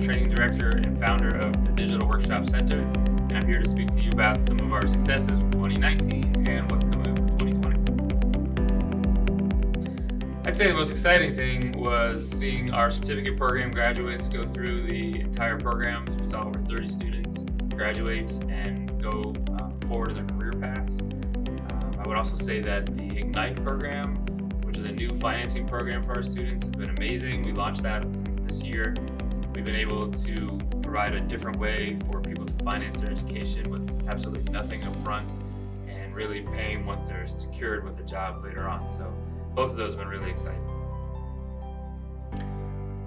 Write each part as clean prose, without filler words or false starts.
training director and founder of the Digital Workshop Center, and I'm here to speak to you about some of our successes from 2019 and what's coming up for 2020. I'd say the most exciting thing was seeing our certificate program graduates go through the entire program. We saw over 30 students graduate and go forward in their career paths. I would also say that the Ignite program, which is a new financing program for our students, has been amazing. We launched that this year. We've been able to provide a different way for people to finance their education with absolutely nothing up front and really paying once they're secured with a job later on. So both of those have been really exciting.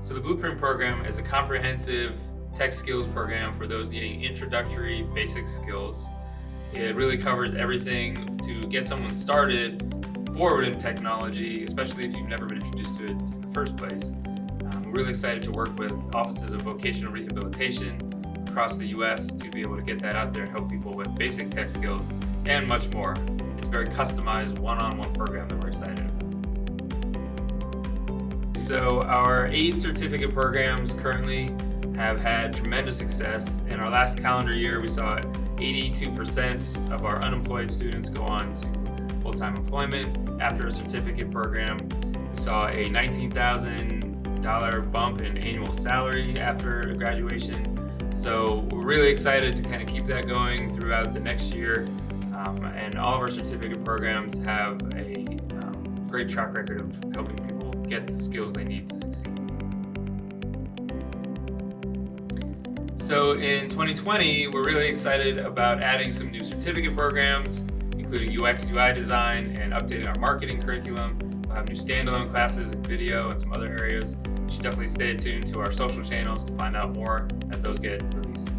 So the Blueprint program is a comprehensive tech skills program for those needing introductory basic skills. It really covers everything to get someone started forward in technology, especially if you've never been introduced to it in the first place. We're really excited to work with offices of vocational rehabilitation across the U.S. to be able to get that out there and help people with basic tech skills and much more. It's a very customized one-on-one program that we're excited about. So our 8 certificate programs currently have had tremendous success. In our last calendar year, we saw 82% of our unemployed students go on to full-time employment after a certificate program. We saw a $19,000 bump in annual salary after graduation. So we're really excited to kind of keep that going throughout the next year. And all of our certificate programs have a great track record of helping people get the skills they need to succeed. So in 2020, we're really excited about adding some new certificate programs, including UX, UI design, and updating our marketing curriculum. We'll have new standalone classes in video and some other areas. You should definitely stay tuned to our social channels to find out more as those get released.